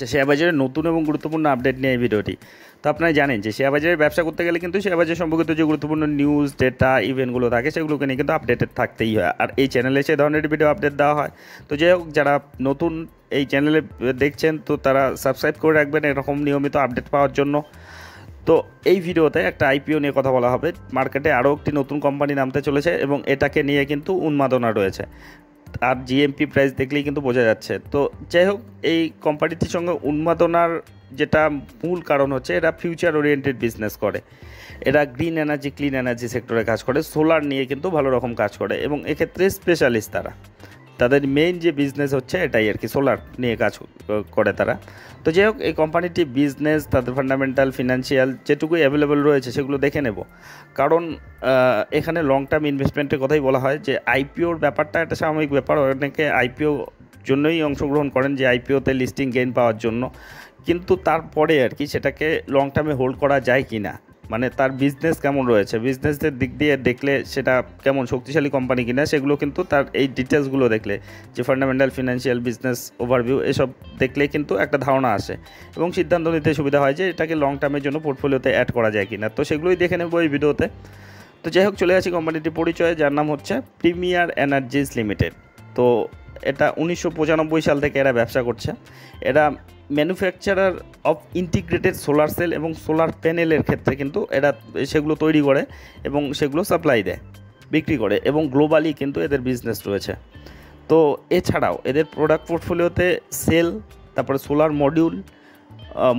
Share বাজারের নতুন এবং গুরুত্বপূর্ণ আপডেট নিয়ে এই ভিডিওটি। তো আপনারা জানেন যে শেয়ার বাজারে ব্যবসা করতে গেলে কিন্তু শেয়ার বাজার সম্পর্কিত যে গুরুত্বপূর্ণ নিউজ, ডেটা, ইভেন্টগুলো থাকে সেগুলোকে নিয়ে কিন্তু আপডেটেড থাকতেই হয়। আর এই চ্যানেলে সে ধরনের ভিডিও আপডেট দেওয়া হয়। তো যাই হোক, যারা নতুন এই চ্যানেলে দেখছেন তো তারা সাবস্ক্রাইব করে রাখবেন এরকম নিয়মিত আপডেট পাওয়ার জন্য। তো এই ভিডিওতে একটা আইপিও নিয়ে কথা বলা হবে। মার্কেটে আরও একটি নতুন কোম্পানি নামতে চলেছে এবং এটাকে নিয়ে কিন্তু উন্মাদনা রয়েছে। আর জিএমপি প্রাইস দেখলেই কিন্তু বোঝা যাচ্ছে। তো যাই হোক, এই কোম্পানিটির সঙ্গে উন্মাদনার যেটা মূল কারণ হচ্ছে এরা ফিউচার ওরিয়েন্টেড বিজনেস করে। এরা গ্রিন এনার্জি, ক্লিন এনার্জি সেক্টরে কাজ করে, সোলার নিয়ে কিন্তু ভালো রকম কাজ করে এবং এক্ষেত্রে স্পেশালিস্ট তারা। তাদের মেইন যে বিজনেস হচ্ছে এটাই আর কি, সোলার নিয়ে কাজ করে তারা। তো যাই হোক, এই কোম্পানিটি বিজনেস, তাদের ফান্ডামেন্টাল, ফিনান্সিয়াল যেটুকুই অ্যাভেলেবল রয়েছে সেগুলো দেখে নেব। কারণ এখানে লং টার্ম ইনভেস্টমেন্টের কথাই বলা হয়। যে আইপিওর ব্যাপারটা একটা সাময়িক ব্যাপার, অনেকে আইপিও জন্যই অংশগ্রহণ করেন, যে আইপিওতে লিস্টিং গেইন পাওয়ার জন্য। কিন্তু তারপরে আর কি সেটাকে লং টার্মে হোল্ড করা যায় কি না, মানে তার বিজনেস কেমন রয়েছে, বিজনেসের দিক দিয়ে দেখলে সেটা কেমন শক্তিশালী কোম্পানি কিনা, সেগুলো কিন্তু তার এই ডিটেলসগুলো দেখলে, যে ফান্ডামেন্টাল, ফিনান্সিয়াল, বিজনেস ওভারভিউ, এসব দেখলে কিন্তু একটা ধারণা আসে এবং সিদ্ধান্ত নিতে সুবিধা হয় যে এটাকে লং টার্মের জন্য পোর্টফোলিওতে অ্যাড করা যায় কিনা। তো সেগুলোই দেখে নেব এই ভিডিওতে। তো যাই হোক, চলে আসি কোম্পানিটির পরিচয়, যার নাম হচ্ছে প্রিমিয়ার এনার্জিস লিমিটেড। তো এটা 1995 সাল থেকে এরা ব্যবসা করছে। এরা manufacturer of integrated solar cell এবং সোলার প্যানেলের ক্ষেত্রে কিন্তু এরা সেগুলো তৈরি করে এবং সেগুলো সাপ্লাই দেয়, বিক্রি করে, এবং গ্লোবালি কিন্তু এদের বিজনেস রয়েছে। তো এছাড়াও এদের প্রোডাক্ট পোর্টফোলিওতে সেল, তারপরে solar module,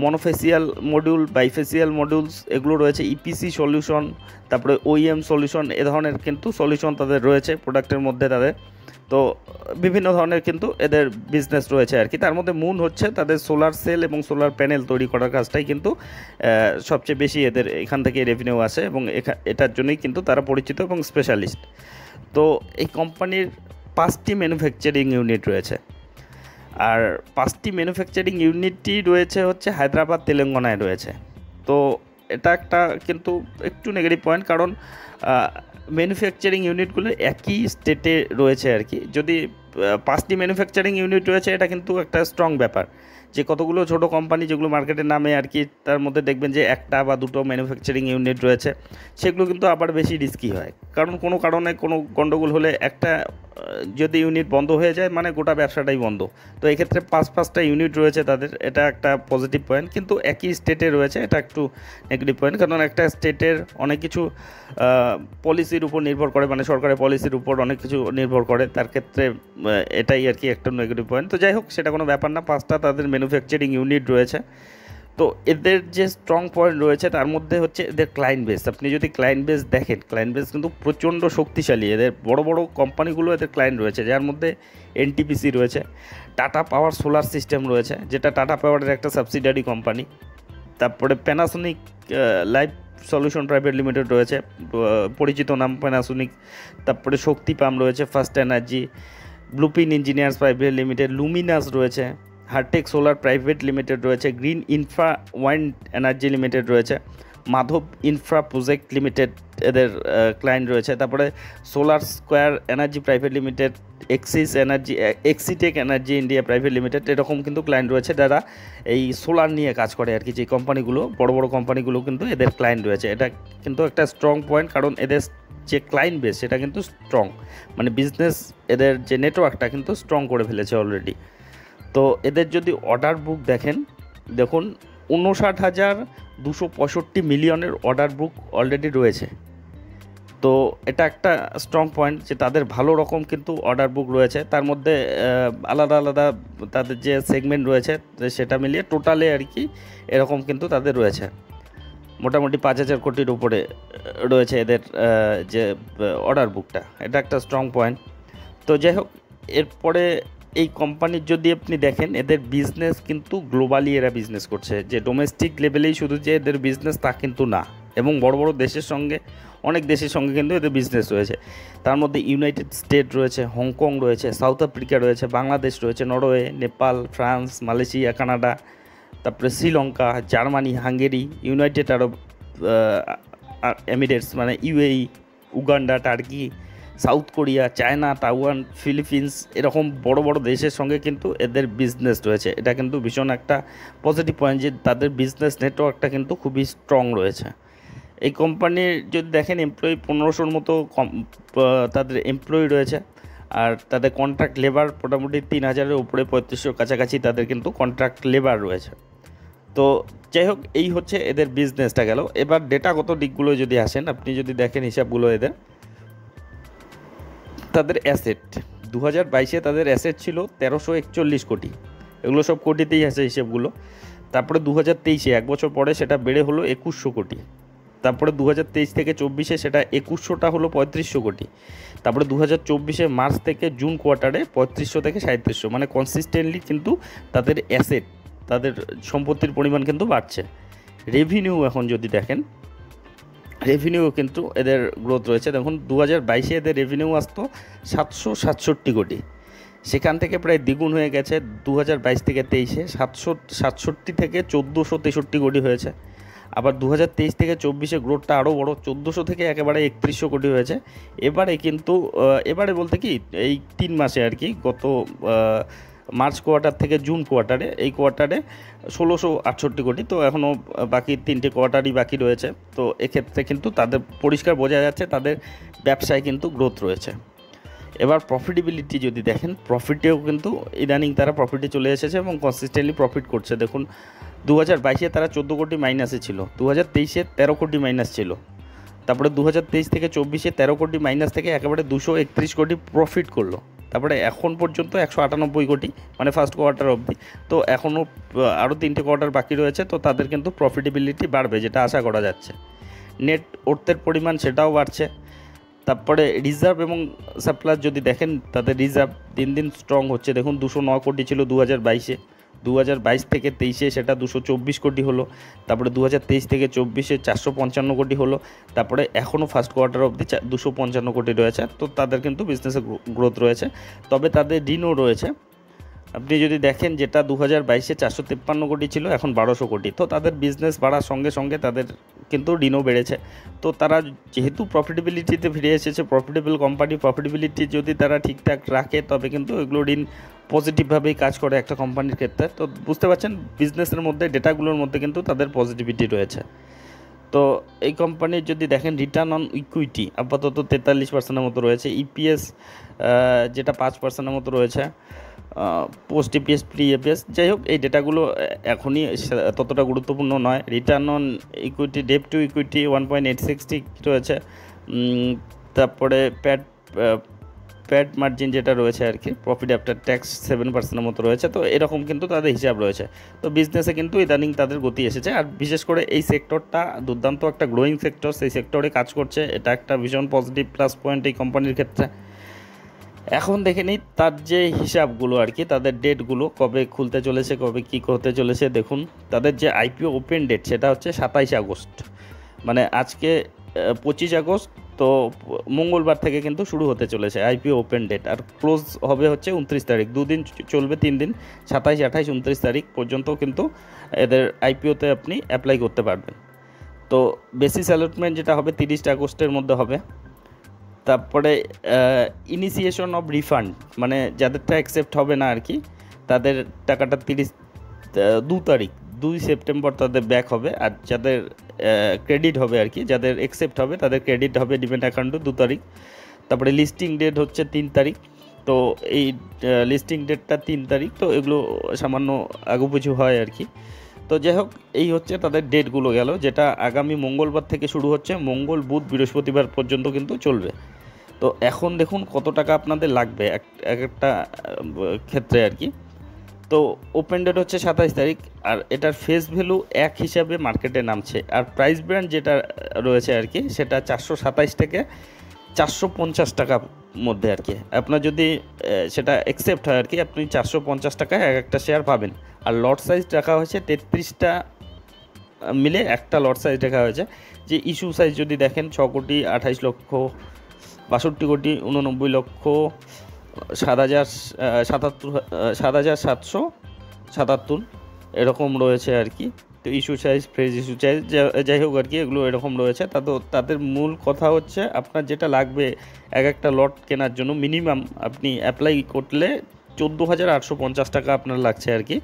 monofacial module, bifacial modules, এগুলো রয়েছে, ইপিসি সলিউশন, তারপরে ওইএম সলিউশন, এ ধরনের কিন্তু সলিউশন তাদের রয়েছে প্রোডাক্টের মধ্যে তাদের। তো বিভিন্ন ধরনের কিন্তু এদের বিজনেস রয়েছে আর কি। তার মধ্যে মূল হচ্ছে তাদের সোলার সেল এবং সোলার প্যানেল তৈরি করার কাজটাই কিন্তু সবচেয়ে বেশি এদের এখান থেকে রেভিনিউ আসে এবং এটার জন্যই কিন্তু তারা পরিচিত এবং স্পেশালিস্ট। তো এই কোম্পানির 5টি ম্যানুফ্যাকচারিং ইউনিট রয়েছে। আর 5টি ম্যানুফ্যাকচারিং ইউনিটই রয়েছে হচ্ছে হায়দ্রাবাদ, তেলেঙ্গানায় রয়েছে। তো এটা একটা কিন্তু একটু নেগেটিভ পয়েন্ট, কারণ ম্যানুফ্যাকচারিং ইউনিটগুলো একই স্টেটে রয়েছে আর কি। যদি 5টি ম্যানুফ্যাকচারিং ইউনিট রয়েছে এটা কিন্তু একটা স্ট্রং ব্যাপার। যে কতগুলো ছোটো কোম্পানি যেগুলো মার্কেটের নামে আর কি, তার মধ্যে দেখবেন যে একটা বা দুটো ম্যানুফ্যাকচারিং ইউনিট রয়েছে, সেগুলো কিন্তু আবার বেশি রিস্কি হয়। কারণ কোনো কারণে কোনো গণ্ডগোল হলে একটা যদি ইউনিট বন্ধ হয়ে যায় মানে গোটা ব্যবসাটাই বন্ধ। তো এক্ষেত্রে 5টা ইউনিট রয়েছে তাদের, এটা একটা পজিটিভ পয়েন্ট। কিন্তু একই স্টেটে রয়েছে, এটা একটু নেগেটিভ পয়েন্ট, কারণ একটা স্টেটের অনেক কিছু পলিসির উপর নির্ভর করে, মানে সরকারের পলিসির উপর অনেক কিছু নির্ভর করে। তার ক্ষেত্রে এটাই আর কি একটা নেগেটিভ পয়েন্ট। তো যাই হোক, সেটা কোনো ব্যাপার না, 5টা তাদের ম্যানুফ্যাকচারিং ইউনিট রয়েছে। তো এদের যে স্ট্রং পয়েন্ট রয়েছে তার মধ্যে হচ্ছে এদের ক্লায়েন্ট বেস। আপনি যদি ক্লায়েন্ট বেস দেখেন, ক্লায়েন্ট বেস কিন্তু প্রচণ্ড শক্তিশালী। এদের বড় বড় কোম্পানিগুলো এদের ক্লায়েন্ট রয়েছে, যার মধ্যে এনটিপিসি রয়েছে, টাটা পাওয়ার সোলার সিস্টেম রয়েছে, যেটা টাটা পাওয়ারের একটা সাবসিডিয়ারি কোম্পানি, তারপরে Panasonic life solution private limited রয়েছে, পরিচিত নাম প্যানাসোনিক, তারপরে শক্তি পাম্প রয়েছে, first energy, Bluepin engineers private limited, Luminous রয়েছে, হারটেক সোলার প্রাইভেট লিমিটেড রয়েছে, green infra wind energy limited রয়েছে, মাধব ইনফ্রা প্রজেক্ট লিমিটেড এদের ক্লায়েন্ট রয়েছে, তারপরে solar square energy private limited, Axis energy, Axitec energy India private limited, এরকম কিন্তু client রয়েছে যারা এই সোলার নিয়ে কাজ করে আর কি। যে কোম্পানিগুলো, বড় বড় কোম্পানিগুলো কিন্তু এদের ক্লায়েন্ট রয়েছে। এটা কিন্তু একটা স্ট্রং পয়েন্ট, কারণ এদের যে ক্লায়েন্ট বেস সেটা কিন্তু স্ট্রং, মানে বিজনেস, এদের যে নেটওয়ার্কটা কিন্তু স্ট্রং করে ফেলেছে অলরেডি। তো এদের যদি অর্ডার বুক দেখেন, দেখুন 59,265 মিলিয়নের অর্ডার বুক অলরেডি রয়েছে। তো এটা একটা স্ট্রং পয়েন্ট যে তাদের ভালো রকম কিন্তু অর্ডার বুক রয়েছে। তার মধ্যে আলাদা আলাদা তাদের যে সেগমেন্ট রয়েছে সেটা মিলিয়ে টোটালে আর কি এরকম কিন্তু তাদের রয়েছে, মোটামুটি 5,000 কোটির উপরে রয়েছে এদের যে অর্ডার বুকটা। এটা একটা স্ট্রং পয়েন্ট। তো যাই হোক, এরপরে এই কোম্পানির যদি আপনি দেখেন, এদের বিজনেস কিন্তু গ্লোবালি এরা বিজনেস করছে, যে ডোমেস্টিক লেভেলেই শুধু যে এদের বিজনেস তা কিন্তু না, এবং বড় বড় দেশের সঙ্গে, অনেক দেশের সঙ্গে কিন্তু এদের বিজনেস রয়েছে। তার মধ্যে ইউনাইটেড স্টেট রয়েছে, হংকং রয়েছে, সাউথ আফ্রিকা রয়েছে, বাংলাদেশ রয়েছে, Norway, Nepal, France, Malaysia, Canada, তারপরে Sri Lanka, Germany, Hungary, United Arab Emirates মানে UAE, Uganda, Turkey, South Korea, China, Taiwan, Philippines এরকম বড় বড় দেশের সঙ্গে কিন্তু এদের বিজনেস রয়েছে। এটা কিন্তু ভীষণ একটা পজিটিভ পয়েন্ট যে তাদের বিজনেস নেটওয়ার্কটা কিন্তু খুবই স্ট্রং রয়েছে। এই কোম্পানির যদি দেখেন এমপ্লয়ি 1500-র মতো তাদের এমপ্লয়ি রয়েছে, আর তাদের কন্ট্রাক্ট লেবার মোটামুটি 3000-এর উপরে, 3500-র কাছাকাছি তাদের কিন্তু কন্ট্রাক্ট লেবার রয়েছে। তো যাই হোক, এই হচ্ছে এদের বিজনেসটা গেল। এবার ডেটাগত দিকগুলো যদি আসেন, আপনি যদি দেখেন হিসাবগুলো তাদের অ্যাসেট 2022-এ তাদের অ্যাসেট ছিল 1341 কোটি, এগুলো সব কোটিতেই আছে হিসেবগুলো। তারপরে 2023-এ এক বছর পরে সেটা বেড়ে হলো 2100 কোটি। তারপরে 2023 থেকে 24-এ সেটা 2100টা হলো 3500 কোটি। তারপরে 2024-এ মার্চ থেকে জুন কোয়ার্টারে 3500 থেকে 3700, মানে কনসিস্টেন্টলি কিন্তু তাদের অ্যাসেট, তাদের সম্পত্তির পরিমাণ কিন্তু বাড়ছে। রেভিনিউ এখন যদি দেখেন, রেভিনিউ কিন্তু এদের গ্রোথ রয়েছে। দেখুন 2022-এ এদের রেভিনিউ আসতো 767 কোটি, সেখান থেকে প্রায় দ্বিগুণ হয়ে গেছে 2022 থেকে 23-এ 767 থেকে 1463 কোটি হয়েছে। আবার 2023 থেকে 24-এ গ্রোথটা আরও বড়, 1400 থেকে একেবারে 3100 কোটি হয়েছে। এবারে কিন্তু এবারে বলতে কি এই 3 মাসে আর কি, গত মার্চ কোয়ার্টার থেকে জুন কোয়ার্টারে, এই কোয়ার্টারে 1668 কোটি। তো এখনও বাকি 3টে কোয়ার্টারই বাকি রয়েছে। তো এক্ষেত্রে কিন্তু তাদের পরিষ্কার বোঝা যাচ্ছে তাদের ব্যবসায় কিন্তু গ্রোথ রয়েছে। এবার প্রফিটেবিলিটি যদি দেখেন, প্রফিটেও কিন্তু ইদানিং তারা প্রফিটে চলে এসেছে এবং কনসিস্টেন্টলি প্রফিট করছে। দেখুন 2022-এ তারা 14 কোটি মাইনাসে ছিল, 2023-এ 13 কোটি মাইনাস ছিল, তারপরে 2023 থেকে 24-এ 13 কোটি মাইনাস থেকে একেবারে 231 কোটি প্রফিট করলো। তারপরে এখন পর্যন্ত 198 কোটি, মানে ফার্স্ট কোয়ার্টার অবধি। তো এখনও আরও 3টে কোয়ার্টার বাকি রয়েছে। তো তাদের কিন্তু প্রফিটেবিলিটি বাড়বে, যেটা আশা করা যাচ্ছে। নেট অর্থের পরিমাণ সেটাও বাড়ছে। তারপরে রিজার্ভ এবং সাপ্লাস যদি দেখেন, তাদের রিজার্ভ দিন দিন স্ট্রং হচ্ছে। দেখুন 209 কোটি ছিল 2022-এ, 2022 থেকে 23-এ সেটা 224 কোটি হলো। তারপরে 2023 থেকে 24-এ 455 কোটি হলো। তারপরে এখনও ফার্স্ট কোয়ার্টার অবধি 255 কোটি রয়েছে। তো তাদের কিন্তু বিজনেসে গ্রোথ রয়েছে। তবে তাদের ঋণও রয়েছে। আপনি যদি দেখেন, যেটা 2022-এ 453 কোটি ছিল, এখন 1200 কোটি। তো তাদের বিজনেস বাড়ার সঙ্গে সঙ্গে তাদের কিন্তু ঋণও বেড়েছে। তো তারা যেহেতু প্রফিটেবিলিটিতে ফিরে এসেছে, প্রফিটেবল কোম্পানি, প্রফিটেবিলিটি যদি তারা ঠিকঠাক রাখে তবে কিন্তু এগুলো ঋণ পজিটিভভাবেই কাজ করে একটা কোম্পানির ক্ষেত্রে। তো বুঝতে পারছেন বিজনেসের মধ্যে, ডেটাগুলোর মধ্যে কিন্তু তাদের পজিটিভিটি রয়েছে। তো এই কোম্পানির যদি দেখেন রিটার্ন অন ইকুইটি আপাতত 43%-এর মতো রয়েছে, ইপিএস যেটা 5%-এর মতো রয়েছে, পোস্ট ইপিএস, প্রি ইপিএস। যাই হোক, এই ডেটাগুলো এখনই ততটা গুরুত্বপূর্ণ নয়। Return on equity, debt to equity 1.860 রয়েছে। তারপরে প্যাড মার্জিন যেটা রয়েছে আর কি, প্রফিট আফটার ট্যাক্স 7%-এর মতো রয়েছে। তো এরকম কিন্তু তাদের হিসাব রয়েছে। তো বিজনেসে কিন্তু ইদানিং তাদের গতি এসেছে। আর বিশেষ করে এই সেক্টরটা দুর্দান্ত একটা গ্রোয়িং সেক্টর, সেই সেক্টরে কাজ করছে, এটা একটা ভীষণ পজিটিভ প্লাস পয়েন্ট এই কোম্পানির ক্ষেত্রে। এখন দেখে নিই তার যে হিসাবগুলো আর কি, তাদের ডেটগুলো কবে খুলতে চলেছে, কবে কী করতে চলেছে। দেখুন তাদের যে আইপিও ওপেন ডেট সেটা হচ্ছে 27 আগস্ট, মানে আজকে 25 আগস্ট। তো মঙ্গলবার থেকে কিন্তু শুরু হতে চলেছে আইপিও ওপেন ডেট, আর ক্লোজ হবে হচ্ছে 29 তারিখ। 2 দিন চলবে, 3 দিন, 27, 28, 29 তারিখ পর্যন্ত কিন্তু এদের আইপিওতে আপনি অ্যাপ্লাই করতে পারবেন। তো বেসিস অ্যালটমেন্ট যেটা হবে 30 আগস্টের মধ্যে হবে। তারপরে ইনিশিয়েশন অফ রিফান্ড, মানে যাদেরটা অ্যাকসেপ্ট হবে না আর কি, তাদের টাকাটা 2 তারিখ, 2 সেপ্টেম্বর তাদের ব্যাক হবে। আর যাদের ক্রেডিট হবে আর কি, যাদের অ্যাকসেপ্ট হবে তাদের ক্রেডিট হবে ডিমেট অ্যাকাউন্টে 2 তারিখ। তারপরে লিস্টিং ডেট হচ্ছে 3 তারিখ। তো এই লিস্টিং ডেটটা 3 তারিখ। তো এগুলো সামান্য আগুপিছু হয় আর কি। তো যাই হোক, এই হচ্ছে তাদের ডেটগুলো গেল, যেটা আগামী মঙ্গলবার থেকে শুরু হচ্ছে, মঙ্গল, বুধ, বৃহস্পতিবার পর্যন্ত কিন্তু চলবে। তো এখন দেখুন কত টাকা আপনাদের লাগবে এক একটা ক্ষেত্রে আর কি। তো ওপেন ডেট হচ্ছে 27 তারিখ, আর এটার ফেস ভ্যালু 1 হিসাবে মার্কেটে নামছে। আর প্রাইস ব্র্যান্ড যেটা রয়েছে আর কি, সেটা 427 থেকে 450 টাকার মধ্যে আর কি। আপনার যদি সেটা অ্যাকসেপ্ট হয় আর কি, আপনি 450 টাকায় একটা শেয়ার পাবেন। আর লট সাইজ রাখা হয়েছে 33টা মিলে একটা লট সাইজ রাখা হয়েছে। যে ইস্যু সাইজ যদি দেখেন 6 কোটি 28 লক্ষ, 62 কোটি 89 লক্ষ, 7,777 এরকম রয়েছে আর কি। তো issue size, fresh issue size, যাই হোক আর কি, এগুলো এরকম রয়েছে। তাদের মূল কথা হচ্ছে আপনার যেটা লাগবে এক একটা লট কেনার জন্য মিনিমাম আপনি অ্যাপ্লাই করলে 14,850 টাকা আপনার লাগছে আর কি।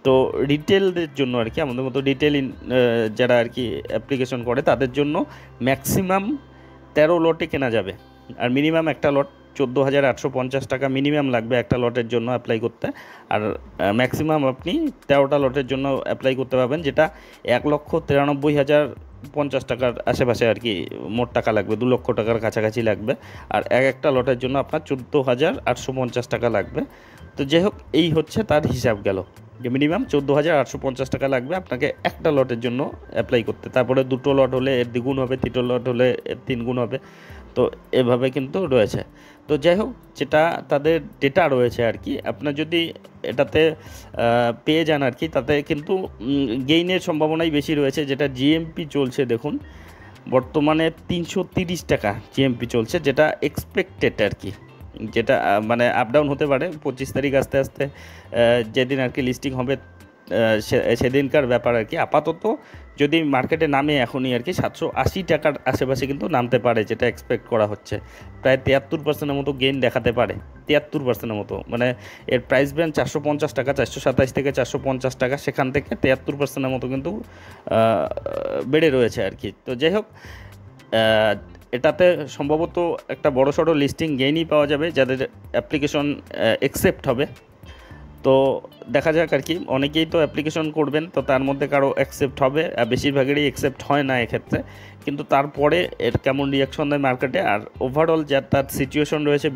তো রিটেলদের জন্য আর কি, আমাদের মতো রিটেল যারা আর কি অ্যাপ্লিকেশন করে তাদের জন্য ম্যাক্সিমাম 13 লটে কেনা যাবে। আর মিনিমাম একটা লট 14,850 টাকা মিনিমাম লাগবে একটা লটের জন্য অ্যাপ্লাই করতে। আর ম্যাক্সিমাম আপনি 13টা লটের জন্য অ্যাপ্লাই করতে পারবেন, যেটা 1,93,050 টাকার আশেপাশে আর কি মোট টাকা লাগবে, 2 লক্ষ টাকার কাছাকাছি লাগবে। আর এক একটা লটের জন্য আপনার 14,850 টাকা লাগবে। তো যাই হোক, এই হচ্ছে তার হিসাব গেল যে মিনিমাম 14,850 টাকা লাগবে আপনাকে একটা লটের জন্য অ্যাপ্লাই করতে। তারপরে 2টো লট হলে এর দ্বিগুণ হবে, 3টো লট হলে এর 3 গুণ হবে। তো এভাবে কিন্তু রয়েছে। তো যাই হোক, যেটা তাদের ডেটা রয়েছে আর কি, আপনার যদি এটাতে পেয়ে যান আর কি, তাতে কিন্তু গেইনের সম্ভাবনাই বেশি রয়েছে। যেটা জিএমপি চলছে দেখুন, বর্তমানে 330 টাকা জিএমপি চলছে, যেটা এক্সপেক্টেড আর কি, যেটা মানে আপ ডাউন হতে পারে 25 তারিখ আস্তে আস্তে যেদিন আর কি লিস্টিং হবে সেদিনকার ব্যাপার আর কি। আপাতত যদি মার্কেটে নামে এখনই আর কি 780 টাকার আশেপাশে কিন্তু নামতে পারে, যেটা এক্সপেক্ট করা হচ্ছে। প্রায় 73% মতো গেইন দেখাতে পারে, 73% মতো, মানে এর প্রাইস ব্যান্ড 450 টাকা, 427 থেকে 450 টাকা, সেখান থেকে 73% মতো কিন্তু বেড়ে রয়েছে আর কি। তো যাই হোক, এটাতে সম্ভবত একটা বড়সড় লিস্টিং গেইনই পাওয়া যাবে যাদের অ্যাপ্লিকেশন অ্যাকসেপ্ট হবে। তো দেখা যাক আর কি, অনেকেই তো অ্যাপ্লিকেশন করবেন, তো তার মধ্যে কারো অ্যাকসেপ্ট হবে, আর বেশিরভাগেরই অ্যাকসেপ্ট হয় না এক্ষেত্রে। কিন্তু তারপরে এর কেমন রিয়াকশন দেয় মার্কেটে, আর ওভারঅল যা তার সিচুয়েশন রয়েছে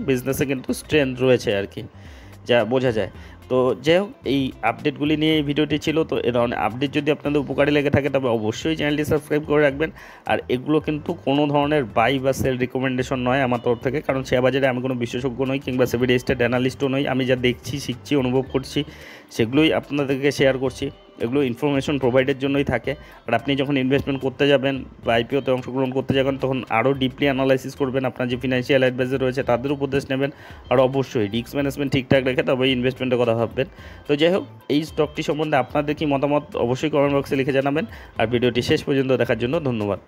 বিজনেসে কিন্তু স্ট্রেংথ রয়েছে আর কি, যা বোঝা যায়। তো যাই হোক, এই আপডেটগুলি নিয়ে এই ভিডিওটি ছিল। তো এ ধরনের আপডেট যদি আপনাদের উপকারী লেগে থাকে তবে অবশ্যই চ্যানেলটি সাবস্ক্রাইব করে রাখবেন। আর এগুলো কিন্তু কোনো ধরনের বাই বা সেল রিকমেন্ডেশন নয় আমার তরফ থেকে, কারণ শেয়ার বাজারে আমি কোনো বিশেষজ্ঞ নই কিংবা সেবি রেজিস্টার্ড অ্যানালিস্টও নই। আমি যা দেখছি, শিখছি, অনুভব করছি, সেগুলোই আপনাদেরকে শেয়ার করছি। এগুলো ইনফরমেশন প্রোভাইডের জন্যই থাকে। আর আপনি যখন ইনভেস্টমেন্ট করতে যাবেন বা আইপিওতে অংশগ্রহণ করতে যাবেন, তখন আরও ডিপলি অ্যানালাইসিস করবেন, আপনার যে ফিনান্সিয়াল অ্যাডভাইজার রয়েছে তাদের উপদেশ নেবেন। আর অবশ্যই রিস্ক ম্যানেজমেন্ট ঠিকঠাক রেখে তবে ইনভেস্টমেন্টের কথা ভাববেন। তো যাই হোক, এই স্টকটি সম্বন্ধে আপনাদের কি মতামত অবশ্যই কমেন্ট বক্সে লিখে জানাবেন। আর ভিডিওটি শেষ পর্যন্ত দেখার জন্য ধন্যবাদ।